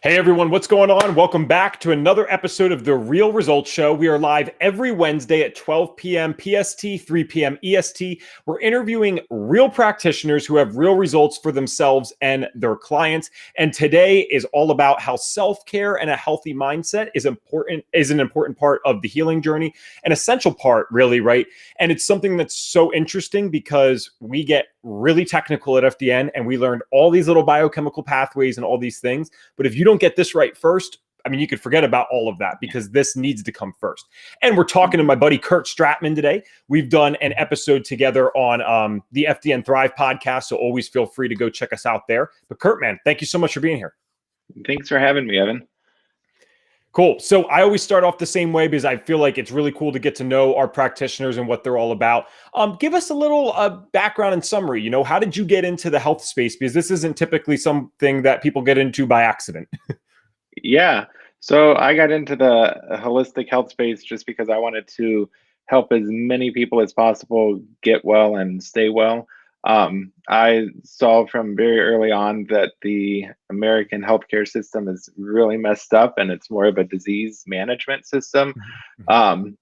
Hey everyone, what's going on? Welcome back to another episode of The Real Results Show. We are live every Wednesday at 12 p.m. PST, 3 p.m. EST. We're interviewing real practitioners who have real results for themselves and their clients. And today is all about how self-care and a healthy mindset is an important part of the healing journey, an essential part, really, right? And it's something that's so interesting because we get really technical at FDN and we learned all these little biochemical pathways and all these things. But if you don't get this right first, I mean, you could forget about all of that because this needs to come first. And we're talking to my buddy Kurt Stradtman today. We've done an episode together on the FDN Thrive podcast, so always feel free to go check us out there. But Kurt, man, thank you so much for being here. Thanks for having me, Evan. Cool. So I always start off the same way because I feel like it's really cool to get to know our practitioners and what they're all about. Give us a little background and summary. You know, how did you get into the health space? Because this isn't typically something that people get into by accident. Yeah. So I got into the holistic health space just because I wanted to help as many people as possible get well and stay well. I saw from very early on that the American healthcare system is really messed up and it's more of a disease management system.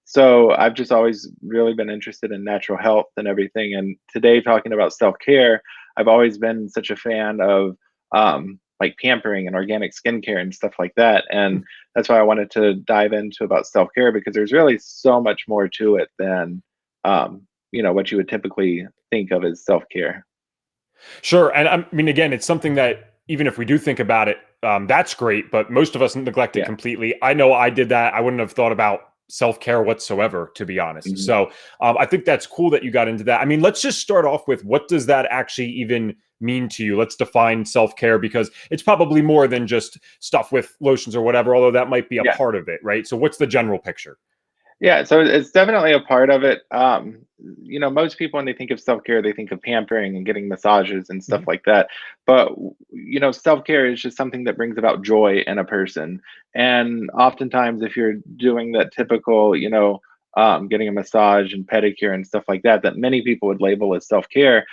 So I've just always really been interested in natural health and everything. And today, talking about self-care, I've always been such a fan of like pampering and organic skincare and stuff like that. And that's why I wanted to dive into about self-care, because there's really so much more to it than what you would typically think of as self-care. Sure. And I mean, again, it's something that even if we do think about it, that's great, but most of us neglect it completely. I know I did that. I wouldn't have thought about self-care whatsoever, to be honest. So I think that's cool that you got into that. I mean, let's just start off with, what does that actually even mean to you? Let's define self-care, because it's probably more than just stuff with lotions or whatever, although that might be a part of it, right? So what's the general picture? Yeah, so it's definitely a part of it. Most people, when they think of self-care, they think of pampering and getting massages and stuff like that. But, self-care is just something that brings about joy in a person. And oftentimes, if you're doing that typical, getting a massage and pedicure and stuff like that, that many people would label as self-care,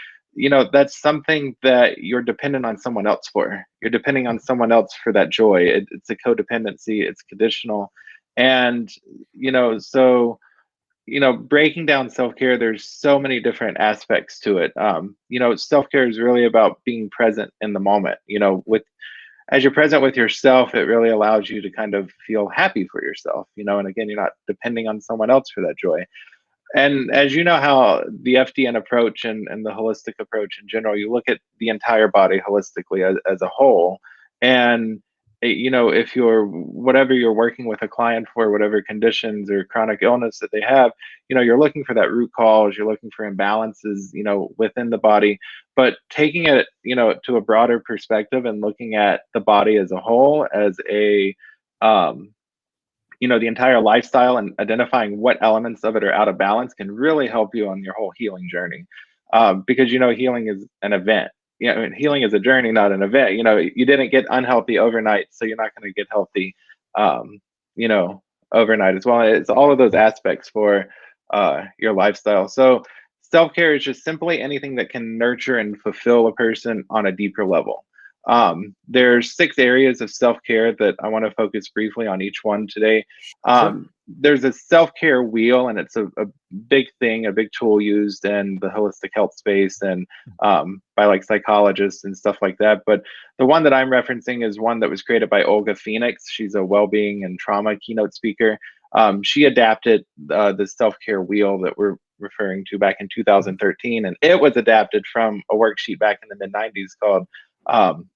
that's something that you're dependent on someone else for. You're depending on someone else for that joy. It's a codependency, it's conditional. And breaking down self-care, there's so many different aspects to it. Self-care is really about being present in the moment. As you're present with yourself, it really allows you to kind of feel happy for yourself, and again, you're not depending on someone else for that joy. And as you know, how the FDN approach and the holistic approach in general, you look at the entire body holistically as a whole. And if whatever you're working with a client for, whatever conditions or chronic illness that they have, you're looking for that root cause, you're looking for imbalances, within the body, but taking it, to a broader perspective and looking at the body as a whole, as the entire lifestyle, and identifying what elements of it are out of balance can really help you on your whole healing journey. Because, healing is an event. Healing is a journey, not an event. You didn't get unhealthy overnight, so you're not going to get healthy, overnight as well. It's all of those aspects for your lifestyle. So self-care is just simply anything that can nurture and fulfill a person on a deeper level. There's 6 areas of self-care that I want to focus briefly on each one today. There's a self-care wheel, and it's a big thing, a big tool used in the holistic health space and by like psychologists and stuff like that. But the one that I'm referencing is one that was created by Olga Phoenix. She's a well-being and trauma keynote speaker. She adapted the self-care wheel that we're referring to back in 2013, and it was adapted from a worksheet back in the mid-90s called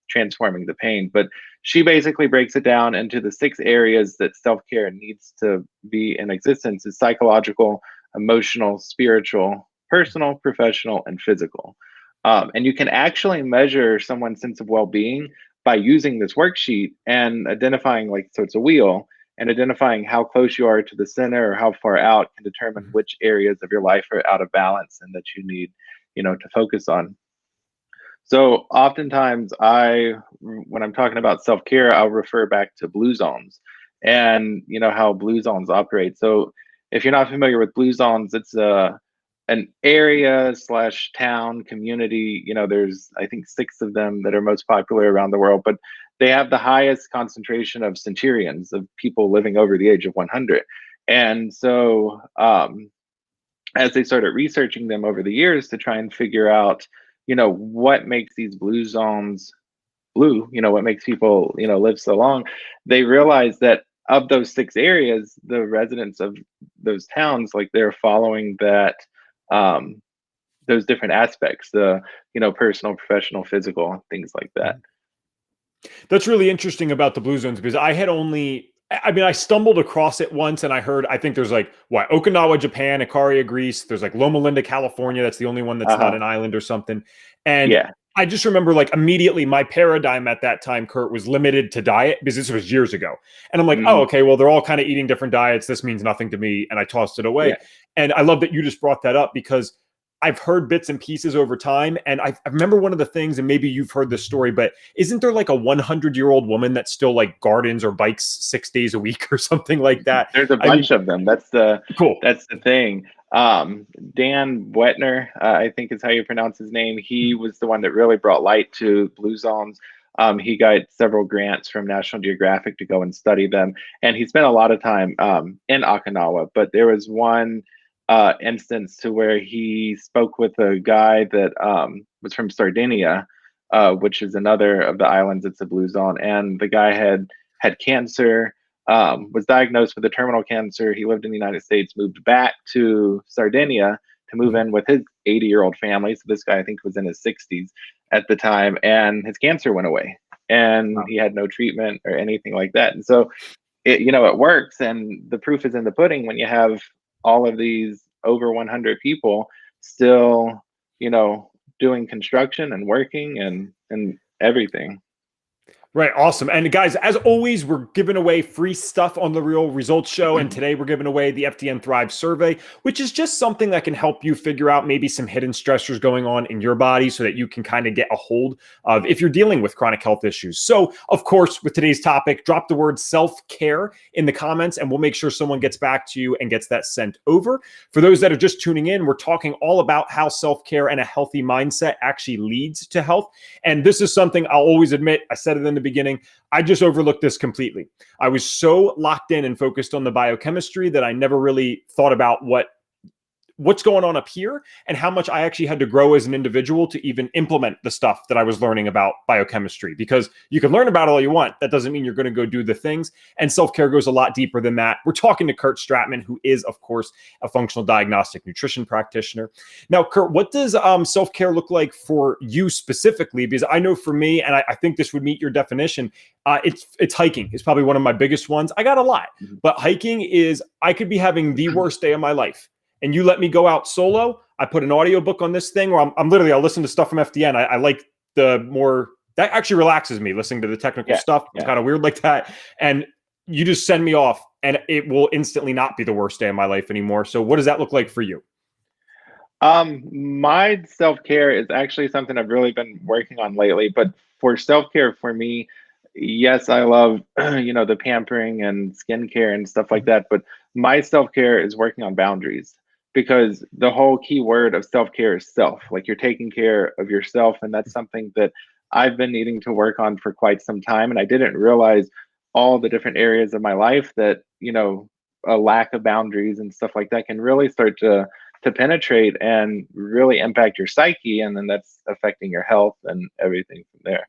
Transforming the Pain. But she basically breaks it down into the 6 areas that self-care needs to be in existence: is psychological, emotional, spiritual, personal, professional, and physical. And you can actually measure someone's sense of well-being by using this worksheet and identifying, so it's a wheel, and identifying how close you are to the center or how far out can determine which areas of your life are out of balance and that you need, to focus on. So oftentimes when I'm talking about self-care, I'll refer back to blue zones and how blue zones operate. So if you're not familiar with blue zones, it's a an area slash town community. There's, I think, 6 of them that are most popular around the world, but they have the highest concentration of centurions, of people living over the age of 100. And so, as they started researching them over the years to try and figure out, what makes these blue zones blue, what makes people, live so long, they realized that of those 6 areas, the residents of those towns, like, they're following that, those different aspects, the, personal, professional, physical, things like that. That's really interesting about the blue zones, because I mean, I stumbled across it once and I think there's like, Okinawa, Japan, Ikaria, Greece. There's like Loma Linda, California. That's the only one that's not Uh-huh. an island or something. And Yeah. I just remember, like, immediately my paradigm at that time, Kurt, was limited to diet, because this was years ago. And I'm like, oh, Hmm. okay, well, they're all kind of eating different diets. This means nothing to me. And I tossed it away. Yeah. And I love that you just brought that up, because I've heard bits and pieces over time. And I remember one of the things, and maybe you've heard this story, but isn't there like a 100-year-old woman that still like gardens or bikes 6 days a week or something like that? There's a I mean, bunch of them. That's the cool. thing. Dan Wetner, I think is how you pronounce his name. He was the one that really brought light to blue zones. He got several grants from National Geographic to go and study them, and he spent a lot of time in Okinawa. But there was one instance to where he spoke with a guy that was from Sardinia, which is another of the islands. It's a blue zone, and the guy had cancer. Was diagnosed with a terminal cancer. He lived in the United States, moved back to Sardinia to move in with his 80-year-old family. So this guy, I think, was in his 60s at the time, and his cancer went away, and he had no treatment or anything like that. And so, it works, and the proof is in the pudding when you have all of these over 100 people still, doing construction and working and everything. Right. Awesome. And guys, as always, we're giving away free stuff on the Real Results Show. And today we're giving away the FDN Thrive survey, which is just something that can help you figure out maybe some hidden stressors going on in your body, so that you can kind of get a hold of if you're dealing with chronic health issues. So, of course, with today's topic, drop the word self-care in the comments and we'll make sure someone gets back to you and gets that sent over. For those that are just tuning in, we're talking all about how self-care and a healthy mindset actually leads to health. And this is something I'll always admit, I said it in the beginning, I just overlooked this completely. I was so locked in and focused on the biochemistry that I never really thought about what's going on up here and how much I actually had to grow as an individual to even implement the stuff that I was learning about biochemistry. Because you can learn about it all you want. That doesn't mean you're going to go do the things. And self-care goes a lot deeper than that. We're talking to Kurt Stradtman, who is, of course, a functional diagnostic nutrition practitioner. Now, Kurt, what does self-care look like for you specifically? Because I know for me, and I think this would meet your definition, it's hiking. It's probably one of my biggest ones. I got a lot, but hiking is, I could be having the worst day of my life, and you let me go out solo. I put an audiobook on this thing, or I'm literally, I'll listen to stuff from FDN. I like the more, that actually relaxes me, listening to the technical stuff. It's kind of weird like that. And you just send me off and it will instantly not be the worst day of my life anymore. So what does that look like for you? My self-care is actually something I've really been working on lately, but for self-care for me, yes, I love, the pampering and skincare and stuff like that, but my self-care is working on boundaries, because the whole key word of self-care is self. Like, you're taking care of yourself, and that's something that I've been needing to work on for quite some time, and I didn't realize all the different areas of my life that, a lack of boundaries and stuff like that can really start to penetrate and really impact your psyche, and then that's affecting your health and everything from there.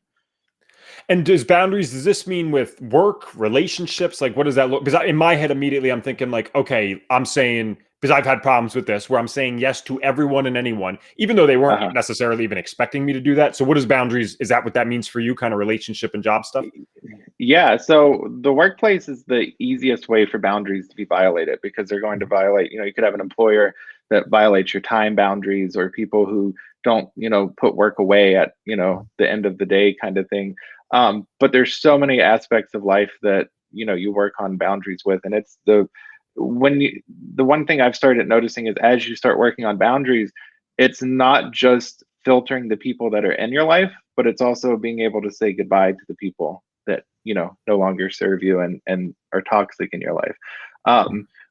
And does this mean with work, relationships? Like, what does that look? Because in my head, immediately I'm thinking like, okay, I'm saying, because I've had problems with this, where I'm saying yes to everyone and anyone, even though they weren't necessarily even expecting me to do that. So what is boundaries? Is that what that means for you, kind of relationship and job stuff? Yeah, so the workplace is the easiest way for boundaries to be violated, because they're going to violate, you could have an employer that violates your time boundaries, or people who don't, put work away at, the end of the day kind of thing. But there's so many aspects of life that, you work on boundaries with. And it's the one thing I've started noticing is, as you start working on boundaries, it's not just filtering the people that are in your life, but it's also being able to say goodbye to the people that, no longer serve you and are toxic in your life.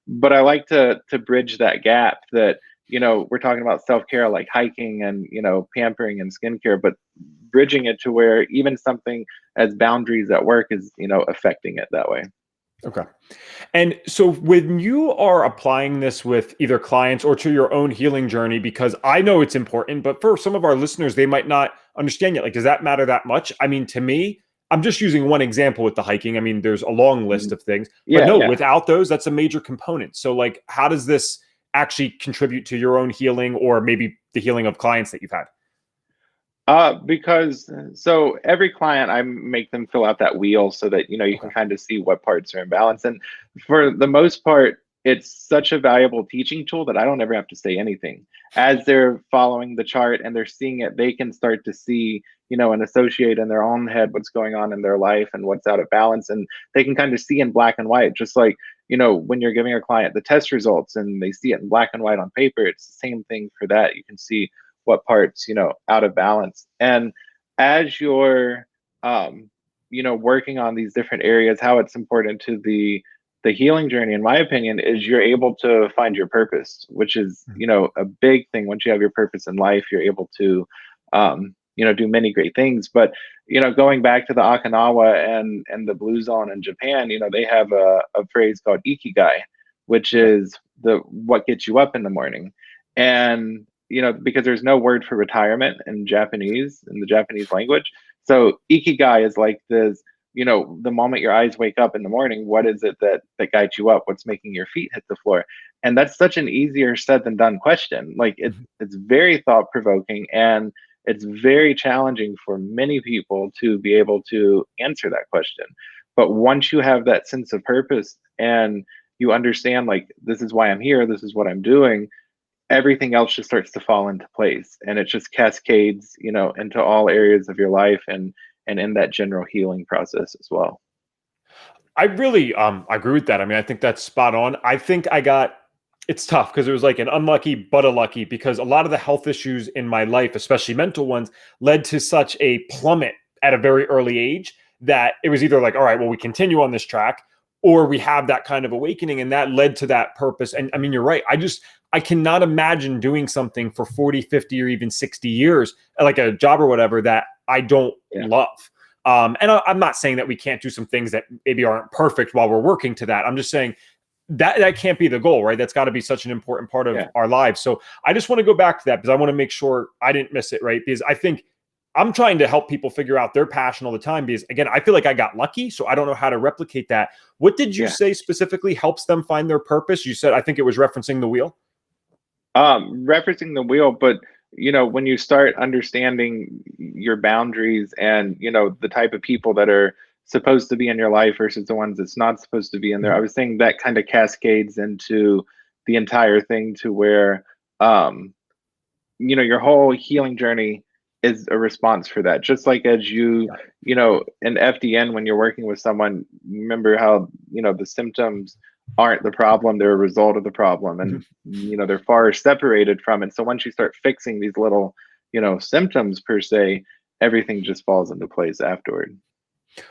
But I like to bridge that gap that, we're talking about self-care like hiking and, pampering and skincare, but bridging it to where even something as boundaries at work is, affecting it that way. Okay. And so when you are applying this with either clients or to your own healing journey, because I know it's important, but for some of our listeners, they might not understand yet. Like, does that matter that much? I mean, to me, I'm just using one example with the hiking. I mean, there's a long list of things, but no, without those, that's a major component. So like, how does this actually contribute to your own healing or maybe the healing of clients that you've had? Because so every client, I make them fill out that wheel so that, you can kind of see what parts are in balance. And for the most part, it's such a valuable teaching tool that I don't ever have to say anything. As they're following the chart and they're seeing it, they can start to see, and associate in their own head what's going on in their life and what's out of balance. And they can kind of see in black and white, just like, when you're giving a client the test results and they see it in black and white on paper, it's the same thing for that. You can see what parts, out of balance. And as you're, working on these different areas, how it's important to the healing journey, in my opinion, is you're able to find your purpose, which is, a big thing. Once you have your purpose in life, you're able to, do many great things. But, going back to the Okinawa and the Blue Zone in Japan, they have a phrase called ikigai, which is what gets you up in the morning. And because there's no word for retirement in the Japanese language. So ikigai is like this, the moment your eyes wake up in the morning, what is it that guides you up? What's making your feet hit the floor? And that's such an easier said than done question. Like it's very thought provoking, and it's very challenging for many people to be able to answer that question. But once you have that sense of purpose and you understand, like, this is why I'm here, this is what I'm doing, everything else just starts to fall into place, and it just cascades, into all areas of your life and in that general healing process as well. I really agree with that. I mean, I think that's spot on. I think it's tough because it was like an unlucky but a lucky, because a lot of the health issues in my life, especially mental ones, led to such a plummet at a very early age that it was either like, all right, well, we continue on this track, or we have that kind of awakening, and that led to that purpose. And I mean, you're right. I cannot imagine doing something for 40, 50, or even 60 years, like a job or whatever, that I don't love. And I'm not saying that we can't do some things that maybe aren't perfect while we're working to that. I'm just saying that can't be the goal, right? That's got to be such an important part of our lives. So I just want to go back to that because I want to make sure I didn't miss it, right? Because I think I'm trying to help people figure out their passion all the time, because again, I feel like I got lucky, so I don't know how to replicate that. What did you say specifically helps them find their purpose? You said, I think it was referencing the wheel. Referencing the wheel, but when you start understanding your boundaries and the type of people that are supposed to be in your life versus the ones that's not supposed to be in there, I was saying that kind of cascades into the entire thing, to where your whole healing journey is a response for that. Just like as in FDN, when you're working with someone, remember how the symptoms aren't the problem, they're a result of the problem, and they're far separated from it. So once you start fixing these little symptoms per se, everything just falls into place afterward.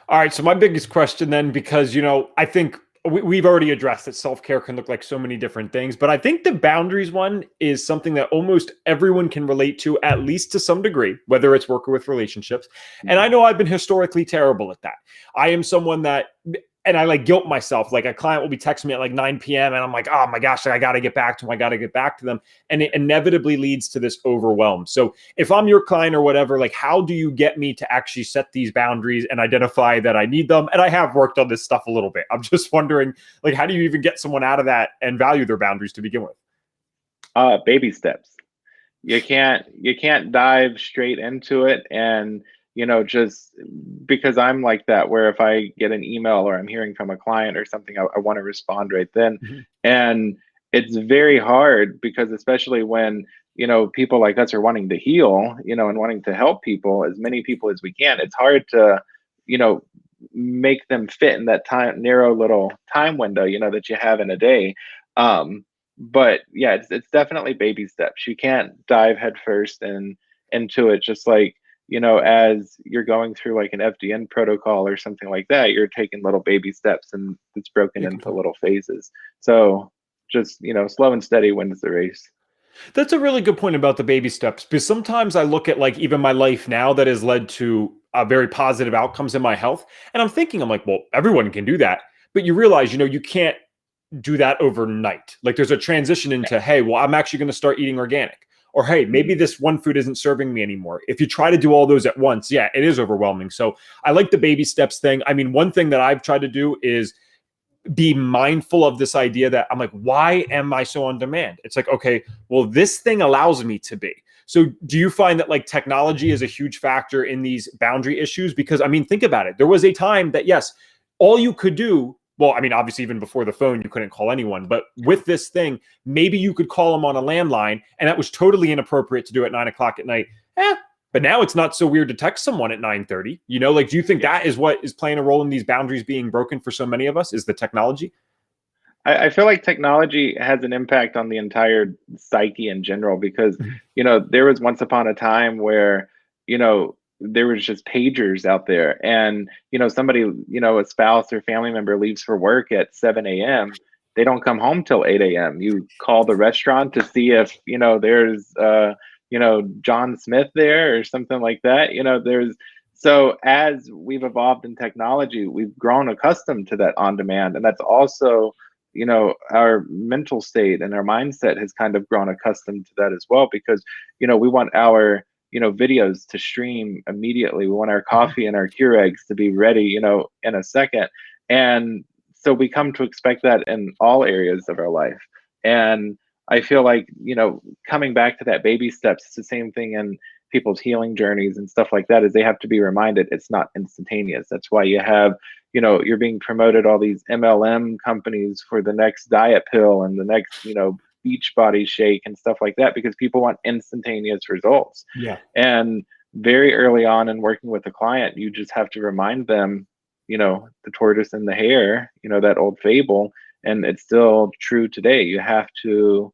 All right, so my biggest question then, because I think we've already addressed that self-care can look like so many different things, but I think the boundaries one is something that almost everyone can relate to, at least to some degree, whether it's work or with relationships. And I know I've been historically terrible at that. I am someone that, and I like guilt myself. Like a client will be texting me at like 9 p.m. and I'm like, oh my gosh, I got to get back to them. I got to get back to them. And it inevitably leads to this overwhelm. So if I'm your client or whatever, like, how do you get me to actually set these boundaries and identify that I need them? And I have worked on this stuff a little bit. I'm just wondering, like, how do you even get someone out of that and value their boundaries to begin with? Baby steps. You can't dive straight into it and just because I'm like that, where if I get an email or I'm hearing from a client or something, I want to respond right then. And it's very hard because, especially when, people like us are wanting to heal, and wanting to help people, as many people as we can, it's hard to, make them fit in that narrow little time window, that you have in a day. But yeah, it's definitely baby steps. You can't dive headfirst and into it, just like, as you're going through like an FDN protocol or something like that, you're taking little baby steps, and it's broken into little phases. So just, slow and steady wins the race. That's a really good point about the baby steps, because sometimes I look at like even my life now that has led to very positive outcomes in my health. And I'm thinking, I'm like, well, everyone can do that. But you realize, you can't do that overnight. Like there's a transition into, hey, well, I'm actually going to start eating organic. Or, hey, maybe Mhm. this one food isn't serving me anymore. If you try to do all those at once, yeah, it is overwhelming. So I like the baby steps thing. I mean, one thing that I've tried to do is be mindful of this idea that I'm like, why am I so on demand? It's like, okay, well, this thing allows me to be. So do you find that like technology is a huge factor in these boundary issues? Because I mean, think about it. There was a time that, yes, all you could do, well, I mean, obviously, even before the phone, you couldn't call anyone. But with this thing, maybe you could call them on a landline, and that was totally inappropriate to do at 9 o'clock at night. But now it's not so weird to text someone at 9:30. Like, do you think Yeah. that is what is playing a role in these boundaries being broken for so many of us? Is the technology? I feel like technology has an impact on the entire psyche in general because, Mhm. there was once upon a time where, there was just pagers out there and, somebody, a spouse or family member leaves for work at 7 a.m. They don't come home till 8 a.m. You call the restaurant to see if, there's, John Smith there or something like that. So as we've evolved in technology, we've grown accustomed to that on demand. And that's also our mental state and our mindset has kind of grown accustomed to that as well because we want our videos to stream immediately. We want our Mhm. coffee and our Keurigs to be ready in a second. And so we come to expect that in all areas of our life. And I feel like coming back to that baby steps, it's the same thing in people's healing journeys and stuff like that, is they have to be reminded it's not instantaneous. That's why you have you're being promoted all these MLM companies for the next diet pill and the next, beach body shake and stuff like that because people want instantaneous results. Yeah. And very early on in working with a client, you just have to remind them, the tortoise and the hare, that old fable, and it's still true today. You have to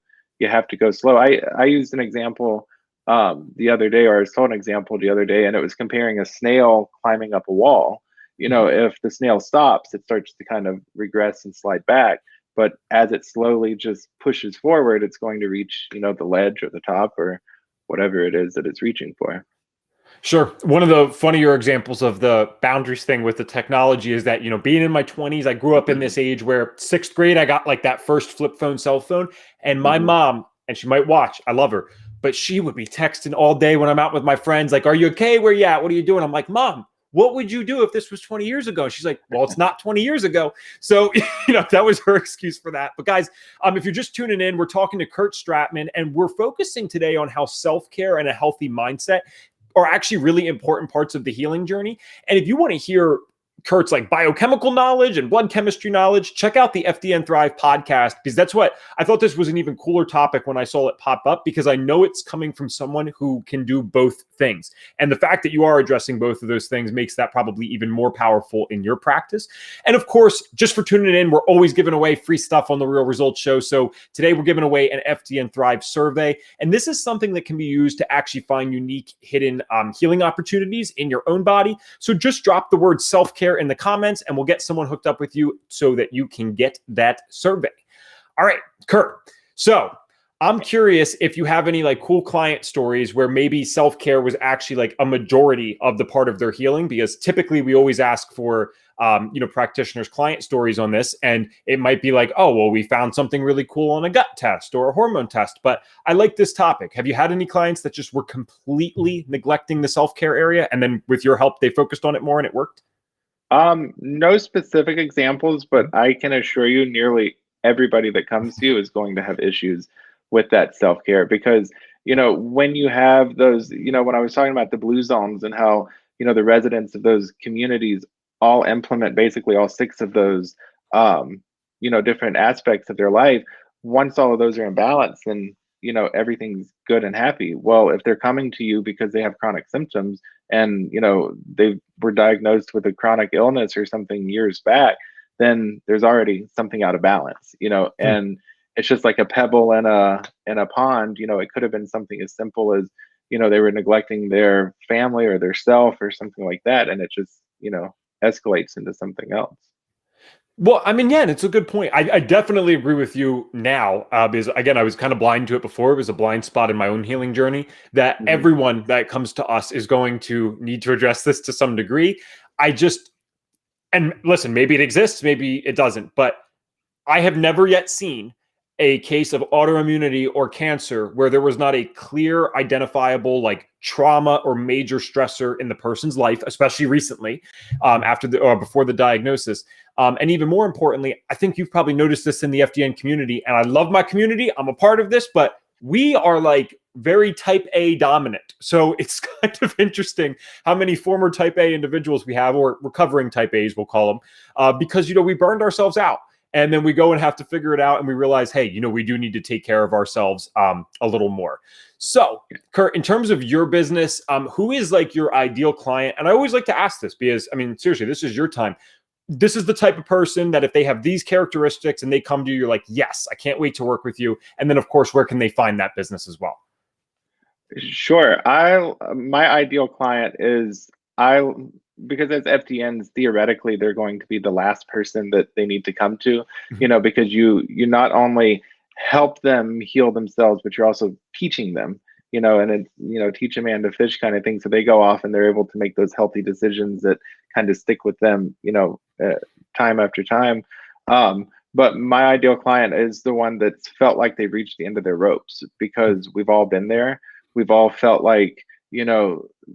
go slow. I used an example the other day, or I was told an example the other day, and it was comparing a snail climbing up a wall. Mhm. If the snail stops, it starts to kind of regress and slide back. But as it slowly just pushes forward, it's going to reach, the ledge or the top or whatever it is that it's reaching for. Sure. One of the funnier examples of the boundaries thing with the technology is that, being in my 20s, I grew up in this age where sixth grade, I got like that first flip phone, cell phone. And my Hmm. mom, and she might watch, I love her, but she would be texting all day when I'm out with my friends, like, are you okay? Where you at? What are you doing? I'm like, Mom, what would you do if this was 20 years ago? And she's like, well, it's not 20 years ago. So, that was her excuse for that. But guys, if you're just tuning in, we're talking to Kurt Stradtman, and we're focusing today on how self-care and a healthy mindset are actually really important parts of the healing journey. And if you want to hear Kurt's like biochemical knowledge and blood chemistry knowledge, check out the FDN Thrive podcast, because that's what I thought this was an even cooler topic when I saw it pop up, because I know it's coming from someone who can do both things. And the fact that you are addressing both of those things makes that probably even more powerful in your practice. And of course, just for tuning in, we're always giving away free stuff on the Real Results Show. So today we're giving away an FDN Thrive survey. And this is something that can be used to actually find unique hidden healing opportunities in your own body. So just drop the word self-care in the comments and we'll get someone hooked up with you so that you can get that survey. All right, Kurt. So I'm curious if you have any like cool client stories where maybe self-care was actually like a majority of the part of their healing, because typically we always ask for practitioners' client stories on this. And it might be like, oh, well, we found something really cool on a gut test or a hormone test. But I like this topic. Have you had any clients that just were completely neglecting the self-care area, and then with your help, they focused on it more and it worked? No specific examples, but I can assure you nearly everybody that comes to you is going to have issues with that self-care because, when you have those, when I was talking about the blue zones and how, the residents of those communities all implement basically all six of those, different aspects of their life. Once all of those are in balance, then, everything's good and happy. Well, if they're coming to you because they have chronic symptoms and they were diagnosed with a chronic illness or something years back, then there's already something out of balance, Hmm. and it's just like a pebble in a pond. It could have been something as simple as they were neglecting their family or their self or something like that, and it just escalates into something else. Well, I mean, yeah, and it's a good point. I definitely agree with you now, because again, I was kind of blind to it before. It was a blind spot in my own healing journey that Mhm. everyone that comes to us is going to need to address this to some degree. I just, and listen, maybe it exists, maybe it doesn't, but I have never yet seen a case of autoimmunity or cancer where there was not a clear, identifiable like trauma or major stressor in the person's life, especially recently, after the or before the diagnosis. And even more importantly, I think you've probably noticed this in the FDN community. And I love my community. I'm a part of this, but we are like very type A dominant. So it's kind of interesting how many former type A individuals we have, or recovering type A's, we'll call them, because, we burned ourselves out. And then we go and have to figure it out. And we realize, hey, we do need to take care of ourselves a little more. So, Kurt, in terms of your business, who is like your ideal client? And I always like to ask this because, I mean, seriously, this is your time. This is the type of person that if they have these characteristics and they come to you, you're like, yes, I can't wait to work with you. And then, of course, where can they find that business as well? Sure. My ideal client is I because as FDNs, theoretically, they're going to be the last person that they need to come to, because you not only help them heal themselves, but you're also teaching them, and it's, teach a man to fish kind of thing. So they go off and they're able to make those healthy decisions that kind of stick with them, time after time. But my ideal client is the one that's felt like they've reached the end of their ropes, because we've all been there. We've all felt like,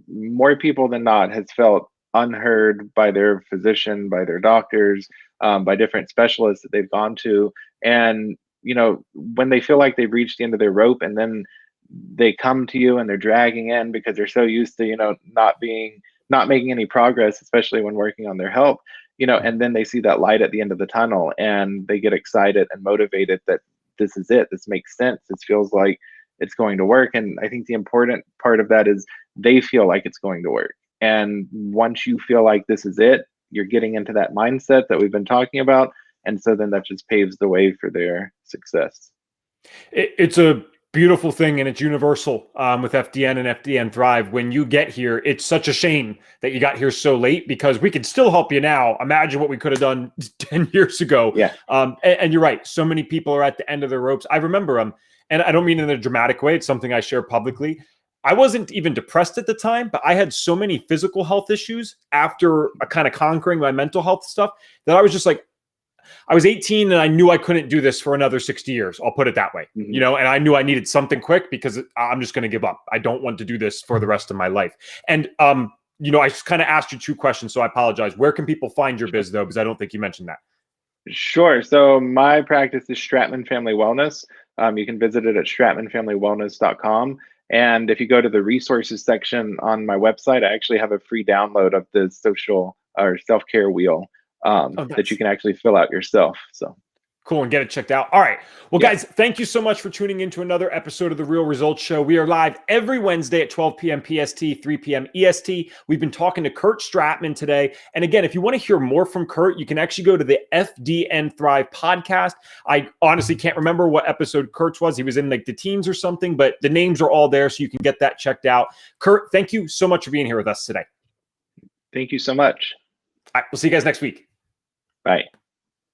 more people than not has felt unheard by their physician, by their doctors, by different specialists that they've gone to. And, when they feel like they've reached the end of their rope, and then they come to you and they're dragging in because they're so used to, not making any progress, especially when working on their health, and then they see that light at the end of the tunnel and they get excited and motivated that this is it. This makes sense. This feels like it's going to work. And I think the important part of that is they feel like it's going to work. And once you feel like this is it, you're getting into that mindset that we've been talking about. And so then that just paves the way for their success. It's a beautiful thing, and it's universal with FDN and FDN Thrive. When you get here, it's such a shame that you got here so late, because we can still help you now. Imagine what we could have done 10 years ago. Yeah. And you're right. So many people are at the end of their ropes. I remember and I don't mean in a dramatic way. It's something I share publicly. I wasn't even depressed at the time, but I had so many physical health issues after a kind of conquering my mental health stuff that I was just like, I was 18 and I knew I couldn't do this for another 60 years. I'll put it that way, Mm-hmm. And I knew I needed something quick because I'm just going to give up. I don't want to do this for the rest of my life. And, I just kind of asked you two questions, so I apologize. Where can people find your biz though? Because I don't think you mentioned that. Sure. So my practice is Stradtman Family Wellness. You can visit it at stradtmanfamilywellness.com. And if you go to the resources section on my website, I actually have a free download of the social or self-care wheel Oh, that you nice. can actually fill out yourself. So Cool, and get it checked out. All right. Well, yeah. guys, thank you so much for tuning into another episode of The Real Results Show. We are live every Wednesday at 12 p.m. PST, 3 p.m. EST. We've been talking to Kurt Stradtman today. And again, if you want to hear more from Kurt, you can actually go to the FDN Thrive podcast. I honestly can't remember what episode Kurt's was. He was in like the teens or something, but the names are all there, so you can get that checked out. Kurt, thank you so much for being here with us today. Thank you so much. All right, we'll see you guys next week. Bye.